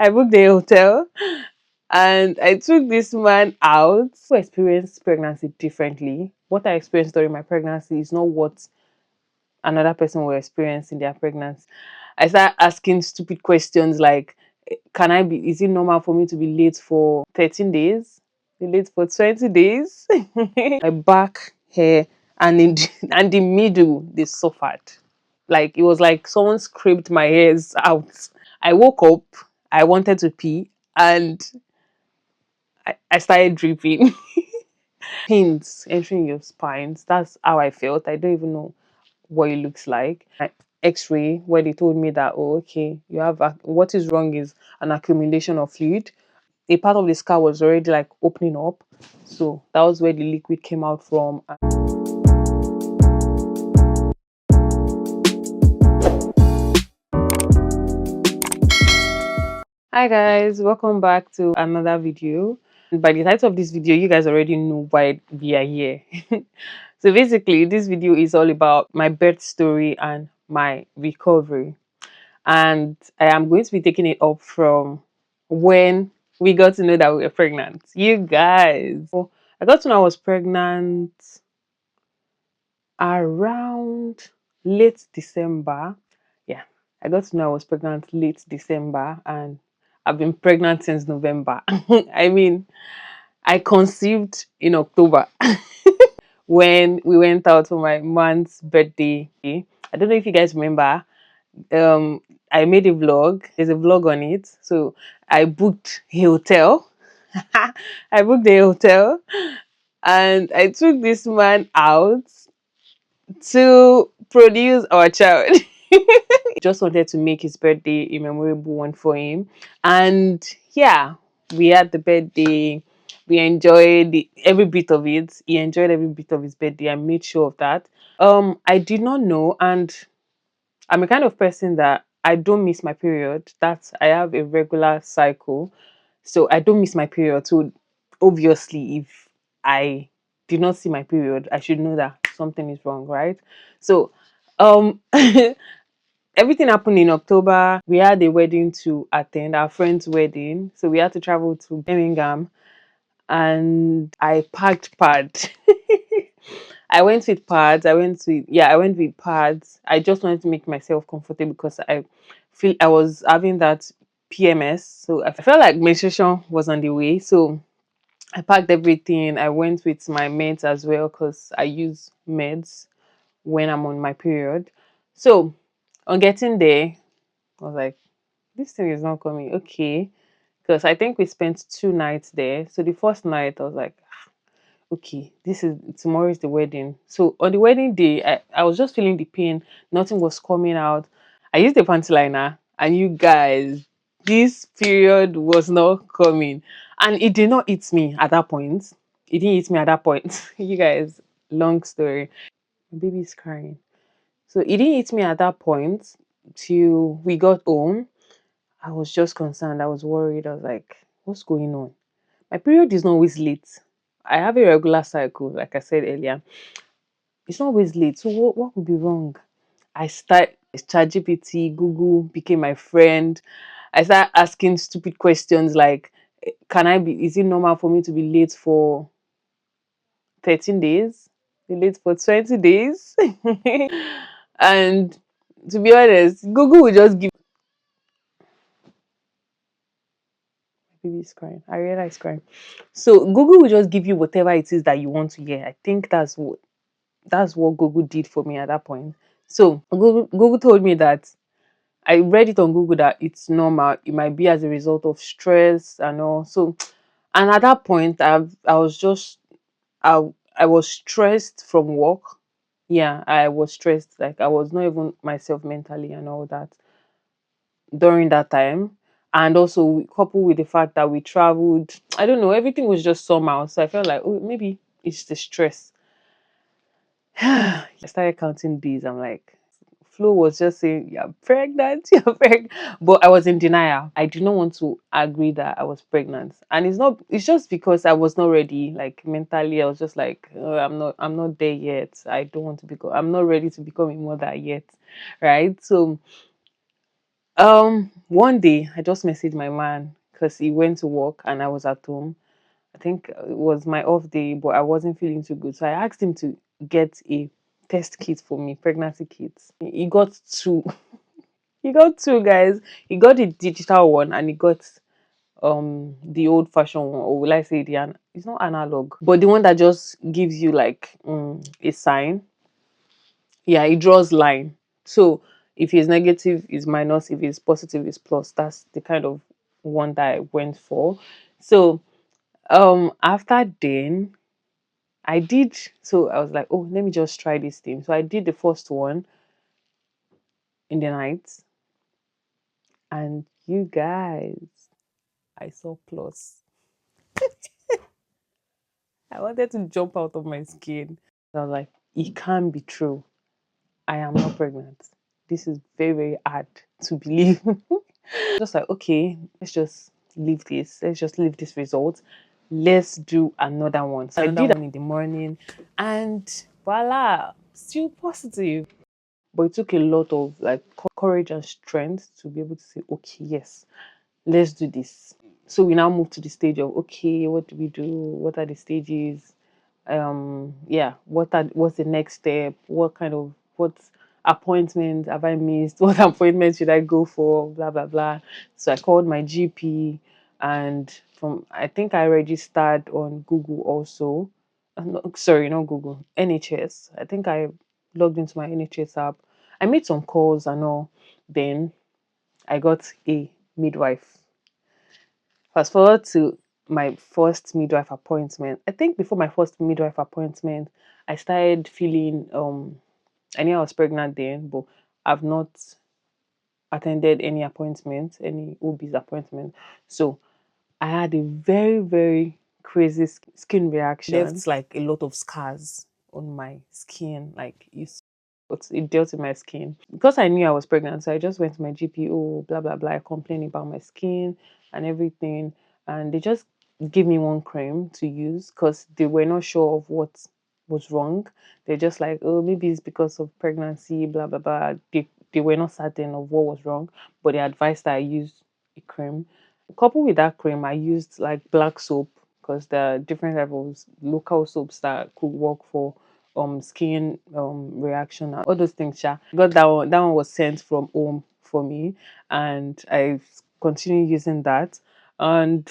I booked a hotel and I took this man out. I experienced pregnancy differently. What I experienced during my pregnancy is not what another person will experience in their pregnancy. I started asking stupid questions like, can I be, is it normal for me to be late for 13 days? Be late for 20 days? My back, hair, and in and the middle, they suffered. Like it was like someone scraped my hairs out. I woke up, I wanted to pee, and I started dripping. Pins entering your spines. That's how I felt. I don't even know what it looks like. My X-ray where they told me that, oh, okay, you have what is wrong is an accumulation of fluid. A part of the scar was already like opening up, so that was where the liquid came out from. Hi guys, welcome back to another video. By the title of this video, you guys already know why we are here. So basically, this video is all about my birth story and my recovery. And I am going to be taking it up from when we got to know that we were pregnant. You guys, so I got to know I was pregnant around late December. Yeah, I got to know I was pregnant late December, and I've been pregnant since November. I mean, I conceived in October when we went out for my man's birthday. I don't know if you guys remember. I made a vlog. There's a vlog on it. So I booked a hotel. I booked a hotel and I took this man out to produce our child. Just wanted to make his birthday a memorable one for him. And yeah, we had the birthday. We enjoyed every bit of it. He enjoyed every bit of his birthday. I made sure of that. I did not know, and I'm a kind of person that I don't miss my period. That I have a regular cycle, so I don't miss my period. So obviously, if I did not see my period, I should know that something is wrong, right? So, um, everything happened in October. We had a wedding to attend, our friend's wedding, so we had to travel to Birmingham, and I packed pad. I went with pads. I went with pads. I just wanted to make myself comfortable because I feel I was having that PMS. So I felt like menstruation was on the way. So I packed everything. I went with my meds as well because I use meds when I'm on my period. So on getting there, I was like, this thing is not coming. Okay. Because I think we spent 2 nights there. So the first night I was like, okay, this is tomorrow is the wedding. So on the wedding day, I was just feeling the pain. Nothing was coming out. I used the panty liner, and you guys, this period was not coming. And it did not hit me at that point. It didn't hit me at that point. You guys, long story. My baby is crying. So it didn't hit me at that point till we got home. I was just concerned. I was worried. I was like, what's going on? My period is not always late. I have a regular cycle, like I said earlier. It's not always late. So what could be wrong? I start ChatGPT, Google became my friend. I started asking stupid questions like, can I be, is it normal for me to be late for 13 days? Be late for 20 days? And to be honest, Google will just give baby is crying. I realize crying. So Google will just give you whatever it is that you want to hear. I think that's what Google did for me at that point. So Google told me that I read it on Google that it's normal. It might be as a result of stress and all. So, and at that point, I was just I I was stressed from work. Yeah, I was stressed. Like I was not even myself mentally and all that during that time. And also coupled with the fact that we traveled, I don't know, everything was just somehow. So I felt like, oh, maybe it's the stress. I started counting days. I'm like, Flo was just saying, you're pregnant, you're pregnant. But I was in denial. I did not want to agree that I was pregnant. And it's just because I was not ready. Like mentally, I was just like, oh, I'm not there yet. I'm not ready to become a mother yet. Right. So One day I just messaged my man because he went to work and I was at home. I think it was my off day, but I wasn't feeling too good. So I asked him to get a test kit for me, pregnancy kit. He got two. He got two, guys. He got the digital one and he got the old fashioned one, or will I say it's not analog, but the one that just gives you like a sign. Yeah, it draws line. So if it's negative, it's minus. If it's positive, it's plus. That's the kind of one that I went for. So after then I did, so I was like, oh, let me just try this thing. So I did the first one in the night, and you guys, I saw plus. I wanted to jump out of my skin. I was like, it can't be true. I am not pregnant. This is very, very hard to believe. Just like, okay, let's just leave this. Let's just leave this result. Let's do another one. So I did one in the morning, and voila, still positive. But it took a lot of like courage and strength to be able to say, okay, yes, let's do this. So we now move to the stage of, okay, what do we do? What are the stages? Yeah, what's the next step? What appointment have I missed? What appointment should I go for? Blah blah blah. So I called my GP, and from I think I registered on Google also. No, sorry, not Google, NHS. I think I logged into my NHS app. I made some calls and all. Then I got a midwife. Fast forward to my first midwife appointment. I think before my first midwife appointment, I started feeling I knew I was pregnant then, but I've not attended any appointment, any OB's appointment. So I had a very, very crazy skin reaction. Left like a lot of scars on my skin, like it dealt with my skin. Because I knew I was pregnant, so I just went to my GP, oh, blah, blah, blah, complaining about my skin and everything. And they just gave me one cream to use because they were not sure of what was wrong. They're just like, oh, maybe it's because of pregnancy, blah, blah, blah. They were not certain of what was wrong, but they advised that I use a cream. Coupled with that cream, I used like black soap because there are different levels, local soaps that could work for skin reaction and all those things. Sha. Got that one. That one was sent from home for me, and I continued using that. And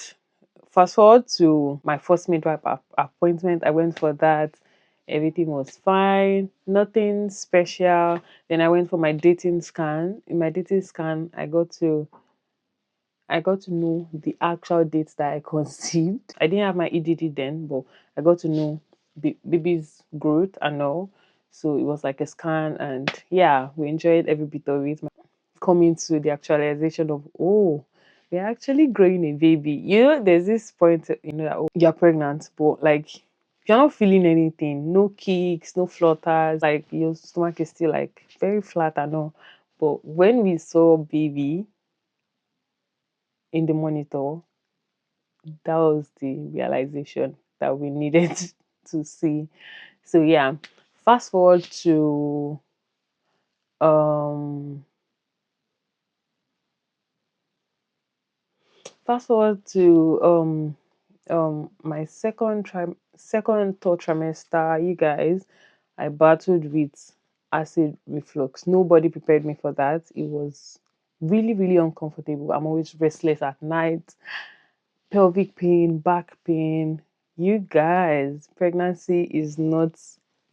fast forward to my first midwife appointment, I went for that. Everything was fine, nothing special. Then I went for my dating scan. In my dating scan, I got to know the actual dates that I conceived. I didn't have my EDD then, but I got to know baby's growth and all. So it was like a scan, and yeah, we enjoyed every bit of it. Coming to the actualization of, oh, we're actually growing a baby. You know, there's this point, that oh, you're pregnant, but like you're not feeling anything, no kicks, no flutters, like your stomach is still like very flat and all. But when we saw baby in the monitor, that was the realization that we needed to see. So yeah, fast forward to um fast forward to my second third trimester, you guys, I battled with acid reflux. Nobody prepared me for that. It was really, really uncomfortable. I'm always restless at night, pelvic pain, back pain. You guys, pregnancy is not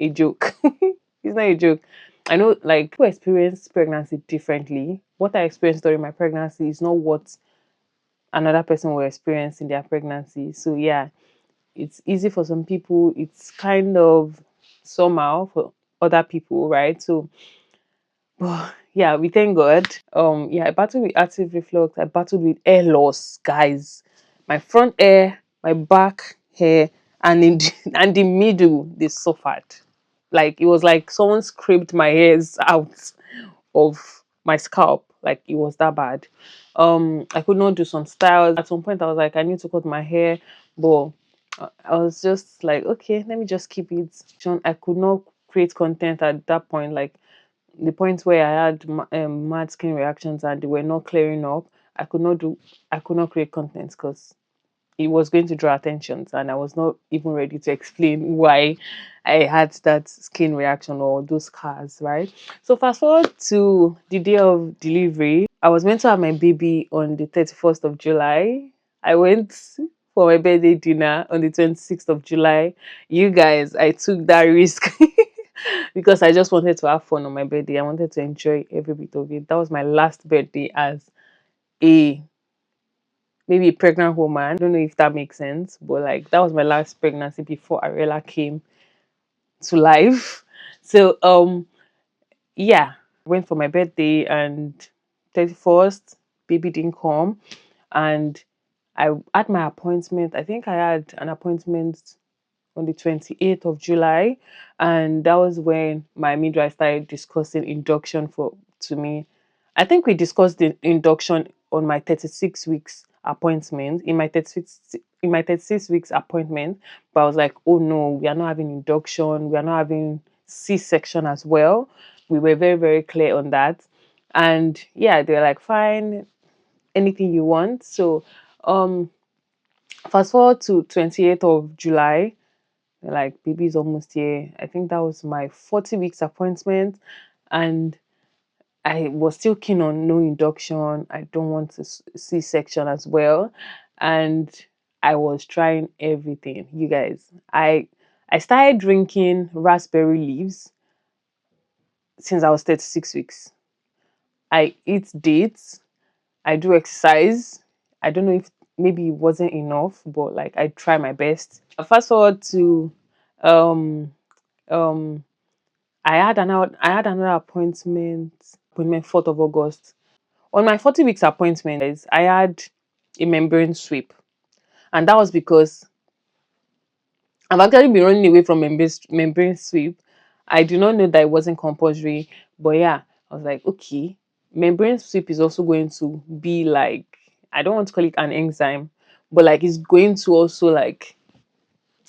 a joke. It's not a joke. I know like people experience pregnancy differently. What I experienced during my pregnancy is not what another person will experience in their pregnancy. So yeah, it's easy for some people, it's kind of somehow for other people, right? So yeah, we thank God. Yeah, I battled with active reflux, I battled with hair loss, guys. My front hair, my back hair, and in and the middle, they suffered. Like it was like someone scraped my hairs out of my scalp. Like it was that bad. I could not do some styles. At some point I was like, I need to cut my hair, but I was just like, okay, let me just keep it. I could not create content at that point. Like the point where I had mad skin reactions and they were not clearing up, I could not do, I could not create content because it was going to draw attention, and I was not even ready to explain why I had that skin reaction or those scars, right? So fast forward to the day of delivery. I was meant to have my baby on the 31st of July. I went for my birthday dinner on the 26th of July. You guys, I took that risk because I just wanted to have fun on my birthday. I wanted to enjoy every bit of it. That was my last birthday as a maybe a pregnant woman. I don't know if that makes sense, but like that was my last pregnancy before Ariella came to life. So yeah, went for my birthday and 31st, baby didn't come, and I had my appointment. I think I had an appointment on the 28th of July, and that was when my midwife started discussing induction for to me. I think we discussed the induction on my 36 weeks appointment, in my 36 weeks appointment, but I was like, oh no, we are not having induction, we are not having C-section as well. We were very, very clear on that. And yeah, they were like, fine, anything you want. So um fast forward to 28th of July, like baby's almost here. I think that was my 40 weeks appointment, and I was still keen on no induction. I don't want to see section as well, and I was trying everything. You guys, I started drinking raspberry leaves since I was 36 weeks. I eat dates. I do exercise. I don't know if maybe it wasn't enough, but like I try my best. Fast forward to um um I had another appointment 4th of August. On my 40 weeks appointment, guys, I had a membrane sweep. And that was because I've actually been running away from membrane sweep. I do not know that it wasn't compulsory, but yeah, I was like, okay, membrane sweep is also going to be like, I don't want to call it an enzyme, but like it's going to also like,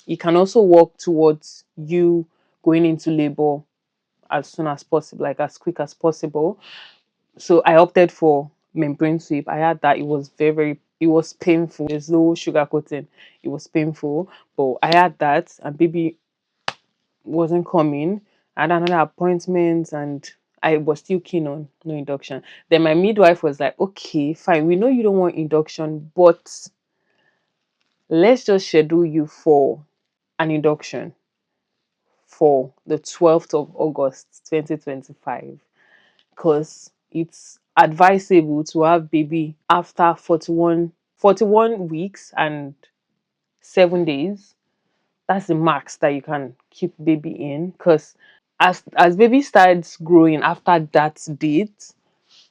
it can also work towards you going into labor as soon as possible, like as quick as possible. So I opted for membrane sweep. I had that. It was it was painful. There's no sugar coating. It was painful, but I had that, and baby wasn't coming. I had another appointment, and I was still keen on no induction. Then my midwife was like, okay, fine. We know you don't want induction, but let's just schedule you for an induction for the 12th of August 2025, because it's advisable to have baby after 41 weeks and 7 days. That's the max that you can keep baby in, because as baby starts growing after that date,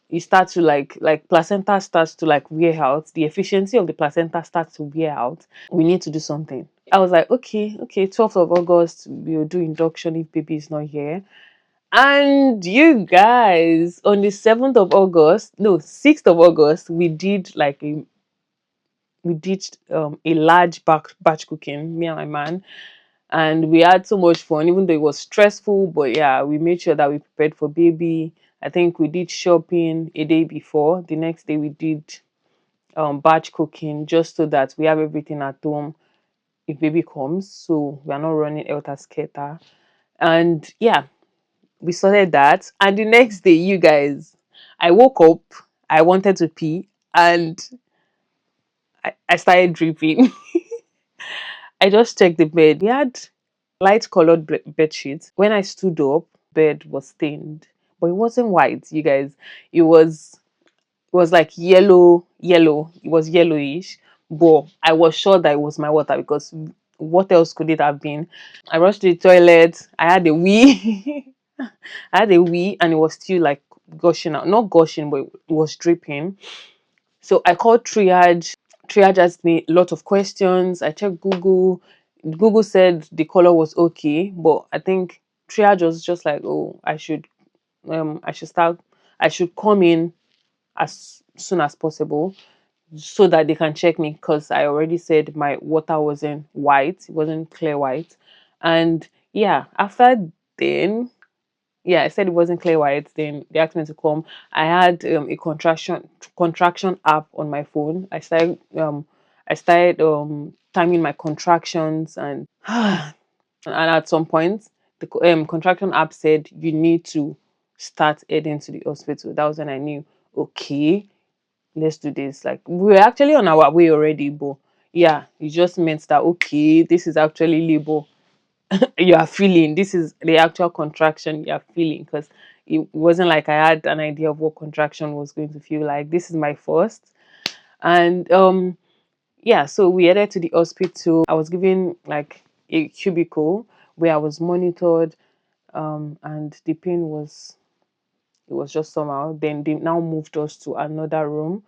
it starts to like placenta starts to like wear out. The efficiency of the placenta starts to wear out. We need to do something. I was like, okay, 12th of August, we'll do induction if baby is not here. And you guys, on the 7th of August, no, 6th of August, we did a large batch cooking, me and my man, and we had so much fun, even though it was stressful. But yeah, we made sure that we prepared for baby. I think we did shopping a day before. The next day we did batch cooking, just so that we have everything at home if baby comes, so we are not running helter skelter. And yeah, we started that, and the next day, you guys, I woke up, I wanted to pee, and I started dripping. I just checked the bed. We had light colored bed sheets. When I stood up, bed was stained, but it wasn't white, you guys. It was like yellow. It was yellowish, but I was sure that it was my water, because what else could it have been? I rushed to the toilet. I had a wee. I had a wee, and it was still like gushing out. Not gushing, but it was dripping. So I called triage. Triage asked me a lot of questions. I checked Google. Google said the color was okay, but I think triage was just like, oh, I should start, I should come in as soon as possible so that they can check me, because I already said my water wasn't white, it wasn't clear white. And yeah, after then, yeah, I said it wasn't clear white. Then they asked me to come. I had a contraction app on my phone. I started timing my contractions, and at some point the contraction app said you need to start heading to the hospital. That was when I knew, okay, let's do this. Like, we were actually on our way already, but yeah, it just meant that, okay, this is actually labor you are feeling. This is the actual contraction you are feeling, because it wasn't like I had an idea of what contraction was going to feel like. This is my first. And yeah, so we headed to the hospital. I was given like a cubicle where I was monitored, and the pain was, it was just somehow. Then they now moved us to another room.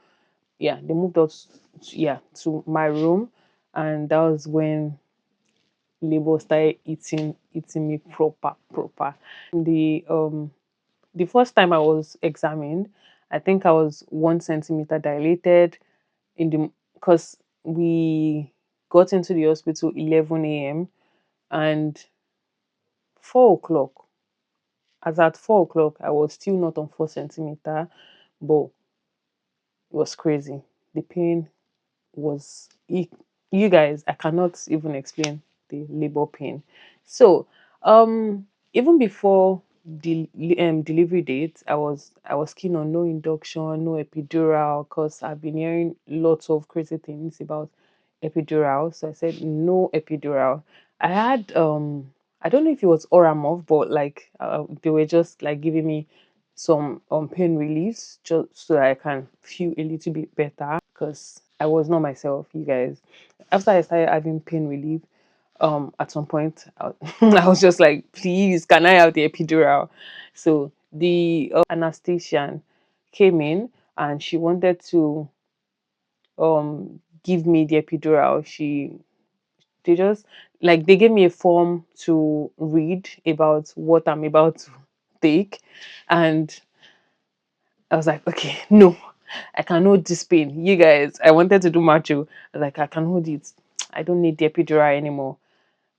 Yeah, they moved us, yeah, to my room, and that was when labor started eating me proper. The first time I was examined, I think I was 1 centimeter dilated in the, because we got into the hospital 11 a.m. and 4 o'clock. As at 4 o'clock, I was still not on 4 centimeter, but it was crazy. The pain was, you guys, I cannot even explain the labor pain. So even before the delivery date, I was keen on no induction, no epidural, because I've been hearing lots of crazy things about epidural. So I said no epidural. I had I don't know if it was Oramov, but like they were just like giving me some pain reliefs just so that I can feel a little bit better, because I was not myself, you guys. After I started having pain relief, at some point I was just like, please, can I have the epidural? So the anesthesian came in and she wanted to give me the epidural. They just, like, they gave me a form to read about what I'm about to take, and I was like, okay, no, I can hold this pain. You guys, I wanted to do macho. I was like, I can hold it. I don't need the epidural anymore.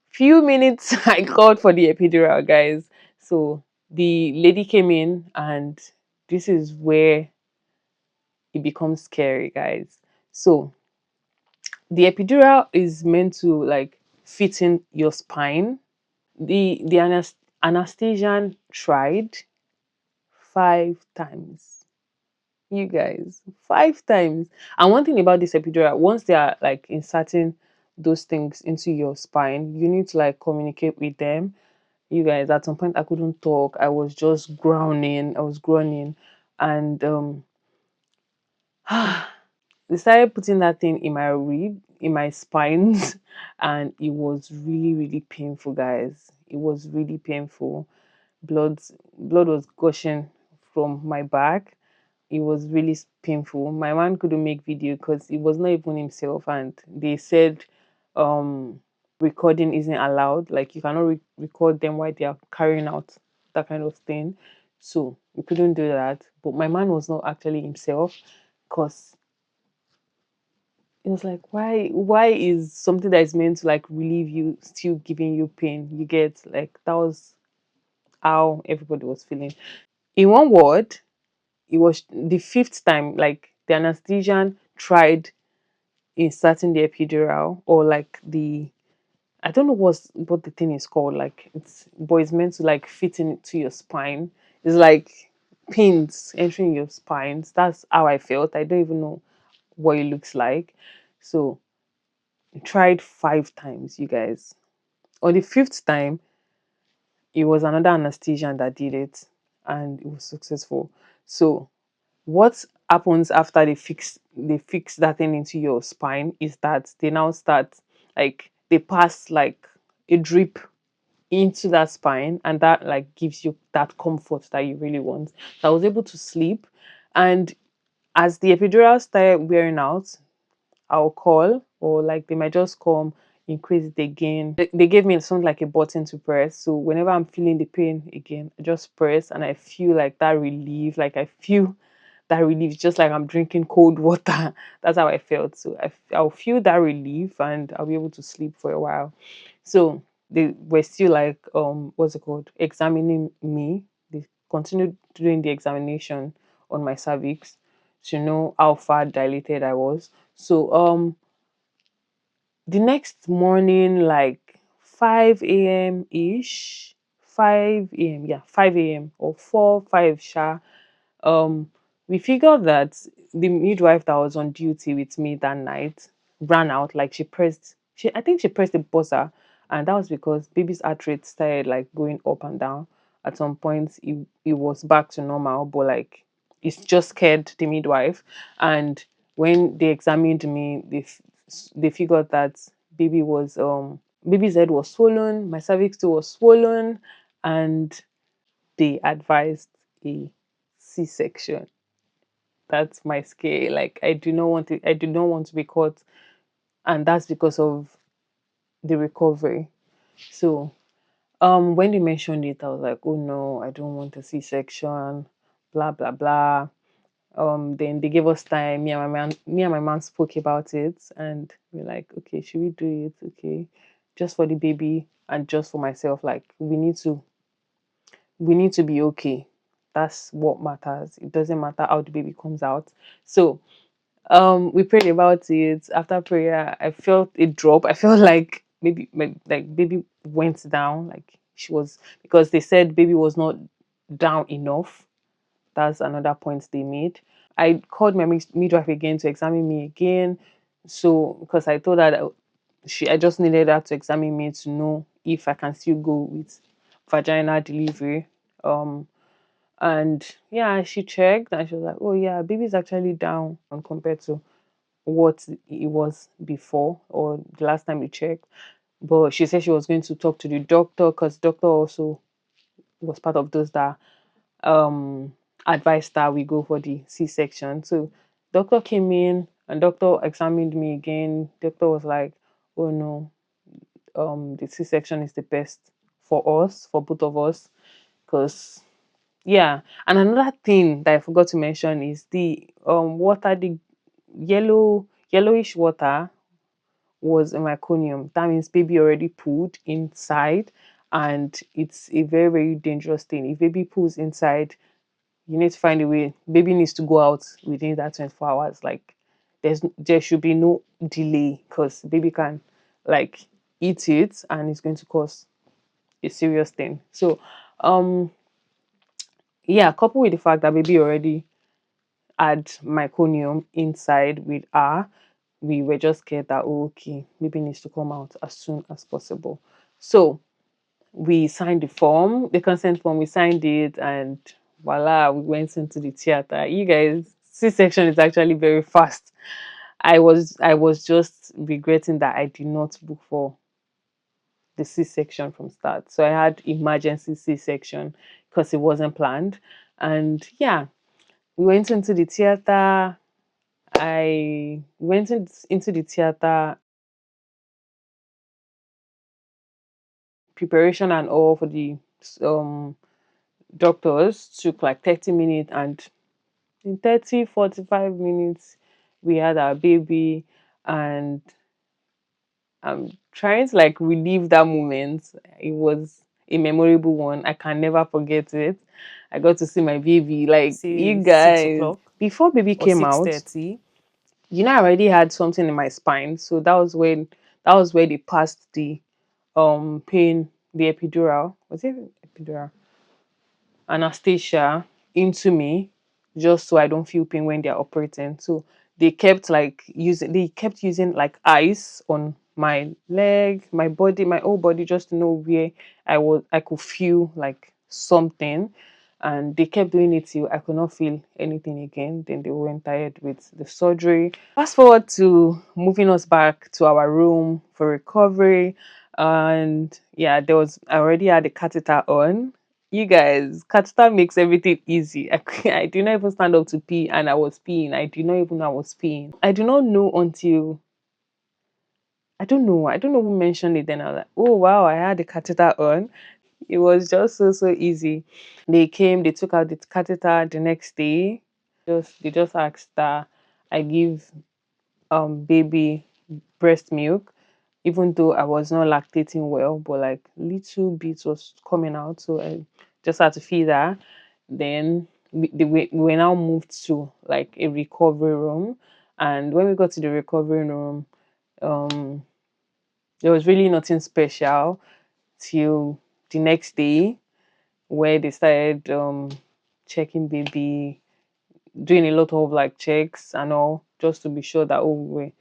Few minutes, I called for the epidural, guys. So the lady came in, and this is where it becomes scary, guys. So the epidural is meant to like fit in your spine. The anesthesian tried 5 times. You guys, 5 times. And one thing about this epidural, once they are like inserting those things into your spine, you need to like communicate with them. You guys, at some point I couldn't talk. I was just groaning. I was groaning. And they started putting that thing in my rib, in my spine, and it was really, really painful, guys. It was really painful. Blood, blood was gushing from my back. It was really painful. My man couldn't make video because he was not even himself, and they said recording isn't allowed. Like, you cannot record them while they are carrying out that kind of thing. So we couldn't do that. But my man was not actually himself, because it was like, why is something that is meant to like relieve you still giving you pain? You get, like, that was how everybody was feeling. In one word, it was the fifth time, like, the anesthesian tried inserting the epidural, or like the, I don't know what the thing is called, like, but it's meant to like fit into your spine. It's like pins entering your spine. That's how I felt. I don't even know what it looks like. So I tried 5 times, you guys. On the fifth time, it was another anesthesian that did it, and it was successful. So what happens after they fix that thing into your spine is that they now start, like, they pass like a drip into that spine, and that like gives you that comfort that you really want. So I was able to sleep, and as the epidural started wearing out, I'll call, or like they might just come, increase it again. They gave me something like a button to press. So whenever I'm feeling the pain again, I just press, and I feel like that relief. Like, I feel that relief, just like I'm drinking cold water. That's how I felt. So I'll feel that relief, and I'll be able to sleep for a while. So they were still like, what's it called? Examining me. They continued doing the examination on my cervix to know how far dilated I was. So the next morning, like 5 a.m. ish, 5 a.m. Yeah, 5 a.m. or 4 5 sha. Um, we figured that the midwife that was on duty with me that night ran out. Like I think she pressed the buzzer, and that was because baby's heart rate started like going up and down. At some point, it was back to normal, but like it's just scared the midwife. And when they examined me, they figured that baby was baby's head was swollen, my cervix too was swollen, and they advised a C-section. That's my scale. Like I do not want to be caught, and that's because of the recovery. So when they mentioned it, I was like, oh no, I don't want a C-section, blah blah blah. Then they gave us time. Me and my man spoke about it, and we're like, okay, should we do it? Okay, just for the baby and just for myself. Like we need to be okay. That's what matters. It doesn't matter how the baby comes out. So we prayed about it. After prayer, I felt a drop. I felt like maybe like baby went down. Like she was, because they said baby was not down enough. That's another point they made. I called my midwife again to examine me again. So because I told her that I just needed her to examine me to know if I can still go with vaginal delivery. Um and yeah, she checked and she was like, oh yeah, baby's actually down compared to what it was before or the last time we checked. But she said she was going to talk to the doctor, because doctor also was part of those that um advised that we go for the C-section. So doctor came in and doctor examined me again. Doctor was like, oh no, the C-section is the best for us, for both of us, because yeah. And another thing that I forgot to mention is the water, the yellowish water was a meconium. That means baby already pulled inside, and it's a very, very dangerous thing. If baby pulls inside, you need to find a way. Baby needs to go out within that 24 hours. Like there should be no delay, because baby can like eat it and it's going to cause a serious thing. So um yeah, coupled with the fact that baby already had meconium inside with her, we were just scared that, oh, okay, baby needs to come out as soon as possible. So we signed the form, the consent form, we signed it, and voila, we went into the theater. You guys, C-section is actually very fast. I was just regretting that I did not book for the C-section from start. So I had emergency C-section because it wasn't planned. And yeah, we went into the theater. I went into the theater, preparation and all for the um doctors took like 30 minutes, and in 30 45 minutes we had our baby. And I'm trying to like relive that moment. It was a memorable one. I can never forget it. I got to see my baby, like, you Say six guys, o'clock before baby or came six out. thirty. I already had something in my spine, so that was where they passed the pain, the epidural. Was it epidural? Anesthesia into me, just so I don't feel pain when they're operating. So they kept using like ice on my leg, my body, my whole body, just to know where I could feel like something. And they kept doing it till I could not feel anything again. Then they went ahead with the surgery. Fast forward to moving us back to our room for recovery. And yeah, I already had the catheter on. You guys, catheter makes everything easy. I did not even stand up to pee, and I was peeing. I did not even know I was peeing. I do not know until I don't know. I don't know who mentioned it. Then I was like, oh wow, I had the catheter on. It was just so easy. They came, they took out the catheter the next day. They just asked that I give baby breast milk, even though I was not lactating well, but like little bit was coming out, so I just had to feed her. Then we were now moved to like a recovery room. And when we got to the recovery room, um, there was really nothing special till the next day, where they started checking baby, doing a lot of like checks and all, just to be sure that, oh, we were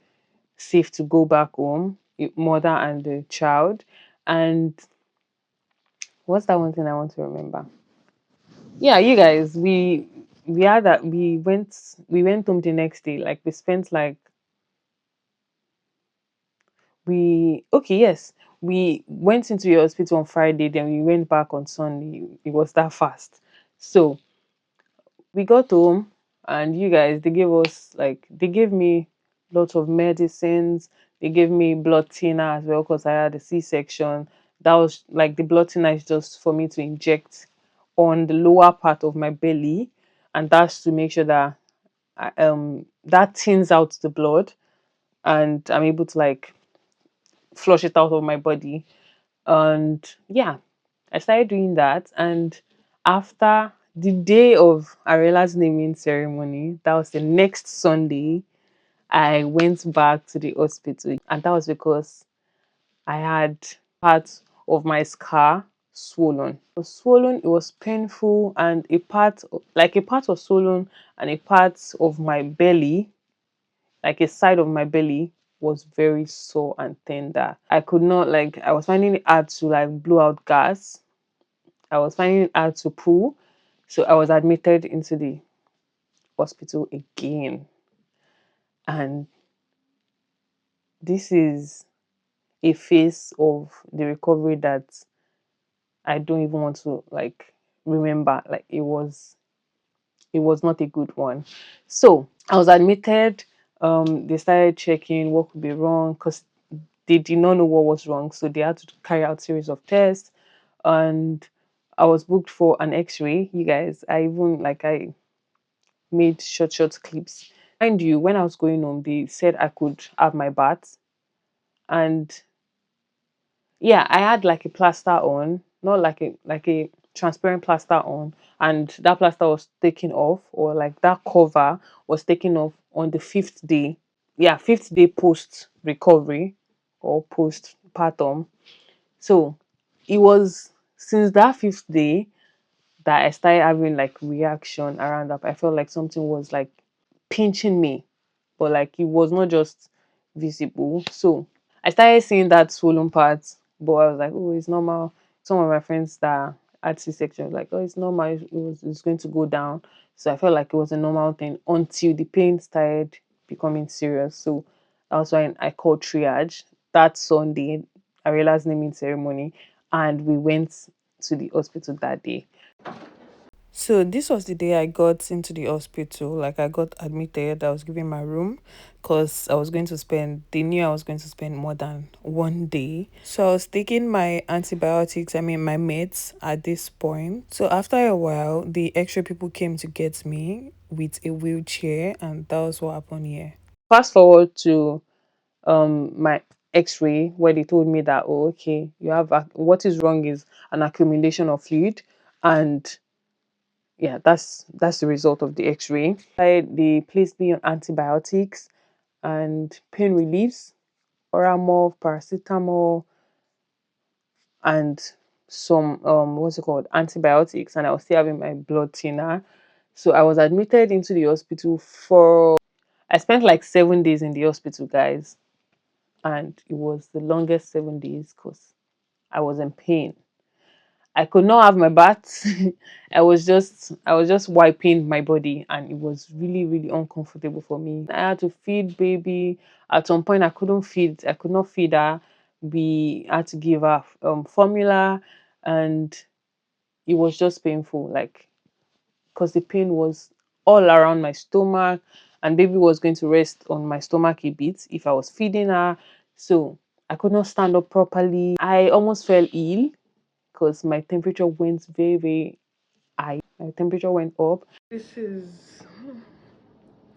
safe to go back home, mother and the child. And what's that one thing I want to remember? Yeah, you guys, we had that we went home the next day. Like we spent like we okay, yes. We went into the hospital on Friday, then we went back on Sunday. It was that fast. So we got home, and you guys, they gave me lots of medicines. They gave me blood thinner as well because I had a C-section. That was like the blood thinner is just for me to inject on the lower part of my belly, and that's to make sure that that thins out the blood, and I'm able to like flush it out of my body. And yeah, I started doing that. And after the day of Ariela's naming ceremony, that was the next Sunday, I went back to the hospital. And that was because I had part of my scar swollen. It was swollen, it was painful, and a part was swollen, and a part of my belly, like a side of my belly, was very sore and tender. I could not like I was finding it hard to like blow out gas. I was finding it hard to poo. So I was admitted into the hospital again. And this is a phase of the recovery that I don't even want to like remember. Like it was not a good one. So I was admitted. They started checking what could be wrong because they did not know what was wrong. So they had to carry out series of tests. And I was booked for an X-ray. You guys, I made short clips. Mind you, when I was going home, they said I could have my bath. And yeah, I had like a plaster on, not like a transparent plaster on, and that plaster was taken off, or like that cover was taken off on the fifth day. Yeah, fifth day post recovery or postpartum. So it was since that fifth day that I started having like reaction around that. I felt like something was like pinching me, but like it was not just visible. So I started seeing that swollen part, but I was like, oh, it's normal. Some of my friends that had C-section was like, oh, it's normal. It's going to go down. So I felt like it was a normal thing until the pain started becoming serious. So that was when I called triage that Sunday. I realized naming ceremony, and we went to the hospital that day. So this was the day I got into the hospital. Like I got admitted. I was given my room because they knew I was going to spend more than 1 day. So I was taking my antibiotics, I mean my meds at this point. So after a while, the extra people came to get me with a wheelchair, and that was what happened here. Fast forward to my x-ray, where they told me that, oh, okay, what is wrong is an accumulation of fluid. And yeah, that's the result of the x-ray. They placed me on antibiotics and pain reliefs, oral paracetamol, and some what's it called, antibiotics. And I was still having my blood thinner. So I was admitted into the hospital for I spent like 7 days in the hospital, guys. And it was the longest 7 days because I was in pain. I could not have my bath. I was just wiping my body, and it was really, really uncomfortable for me. I had to feed baby. At some point I couldn't feed. I could not feed her. We had to give her formula, and it was just painful, like because the pain was all around my stomach, and baby was going to rest on my stomach a bit if I was feeding her. So I could not stand up properly. I almost fell ill because my temperature went very, very high. My temperature went up. This is,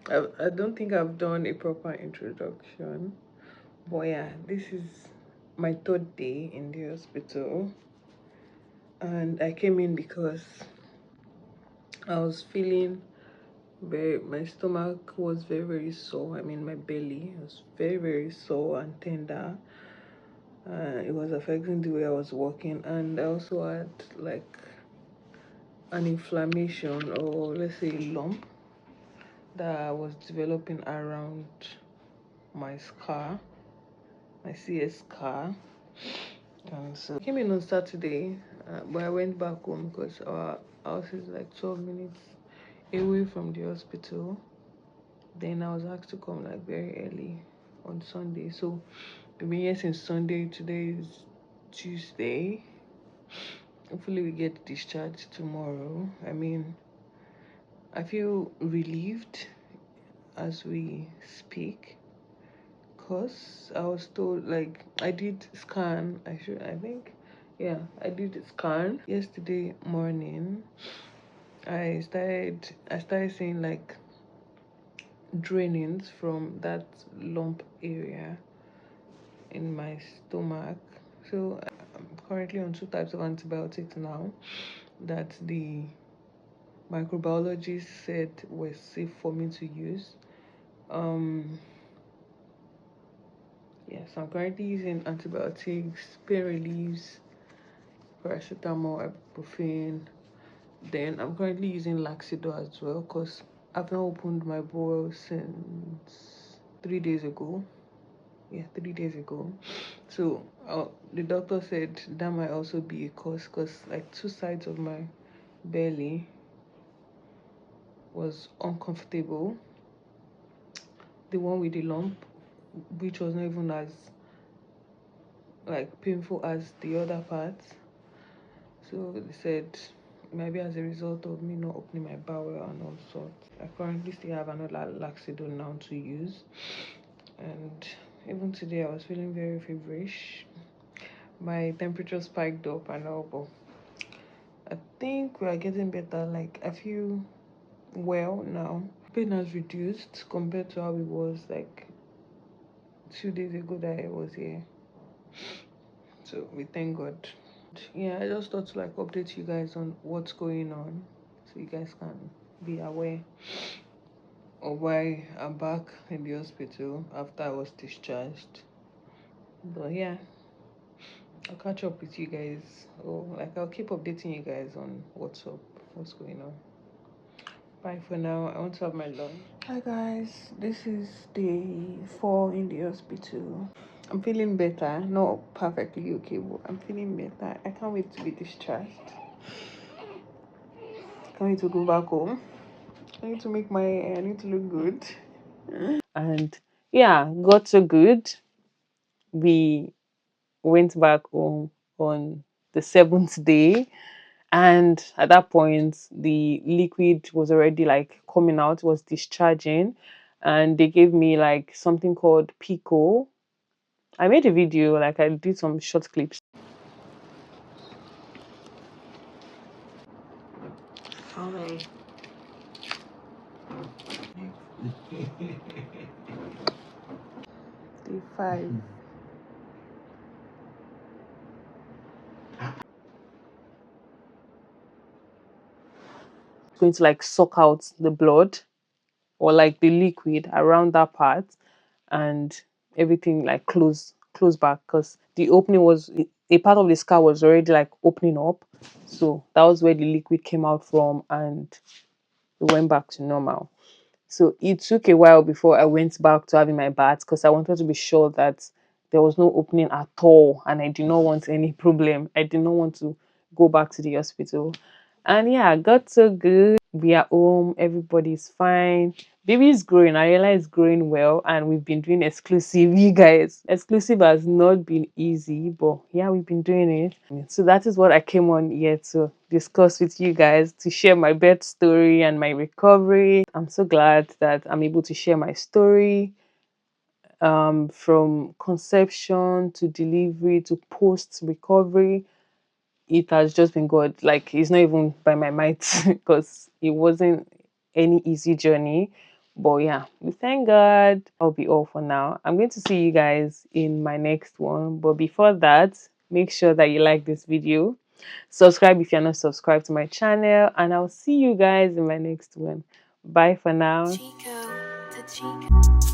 I don't think I've done a proper introduction, but yeah, this is my third day in the hospital, and I came in because I was feeling very, my stomach was very, very sore. I mean, my belly was very, very sore and tender. It was affecting the way I was walking, and I also had like an inflammation, or let's say a lump, that was developing around my scar, my CS scar. And so I came in on Saturday, but I went back home because our house is like 12 minutes away from the hospital. Then I was asked to come like very early on Sunday. So we've been here since Sunday. Today is Tuesday. Hopefully we get discharged tomorrow. I mean, I feel relieved as we speak, because I was told, like, I did scan. I think, yeah, I did scan yesterday morning. I started seeing like drainings from that lump area in my stomach. So I'm currently on two types of antibiotics now that the microbiologist said were safe for me to use. Um, yes, I'm currently using antibiotics, pain reliefs, paracetamol, ibuprofen. Then I'm currently using Laxidol as well, because I've not opened my bowel since 3 days ago. Yeah, 3 days ago. So the doctor said that might also be a cause, because like two sides of my belly was uncomfortable. The one with the lump, which was not even as like painful as the other parts. So they said maybe as a result of me not opening my bowel and all sorts. I currently still have another Laxidol now to use, and even today I was feeling very feverish. My temperature spiked up and all, but I think we are getting better. Like, I feel well now. Pain has reduced compared to how it was like 2 days ago that I was here. So we thank God. Yeah, I just thought to like update you guys on what's going on, so you guys can be aware of why I'm back in the hospital after I was discharged. But yeah, I'll catch up with you guys, or like I'll keep updating you guys on what's up, what's going on. Bye for now. I want to have my lunch. Hi guys, this is day 4 in the hospital. I'm feeling better, not perfectly okay, but I'm feeling better. I can't wait to be discharged. Can't wait to go back home. I need to make my hair, I need to look good. And yeah, got so good. We went back home on the seventh day. And at that point, the liquid was already like coming out, was discharging. And they gave me like something called Pico. I made a video, like I did some short clips. Okay. Day 5. Going to like suck out the blood, or like the liquid around that part, and everything like close back, because the opening was, a part of the scar was already like opening up. So that was where the liquid came out from, and it went back to normal. So it took a while before I went back to having my bath, because I wanted to be sure that there was no opening at all, and I did not want any problem. I did not want to go back to the hospital. And yeah, I got so good. We are home, everybody's fine. Baby is growing. I realize growing well, and we've been doing exclusive. You guys, exclusive has not been easy, but yeah, we've been doing it. So that is what I came on here to discuss with you guys, to share my birth story and my recovery. I'm so glad that I'm able to share my story, from conception to delivery to post recovery. It has just been good. Like, it's not even by my might, because it wasn't any easy journey. But yeah, we thank God. I'll be all for now. I'm going to see you guys in my next one. But before that, make sure that you like this video. Subscribe if you're not subscribed to my channel, and I'll see you guys in my next one. Bye for now. Chico, the Chico.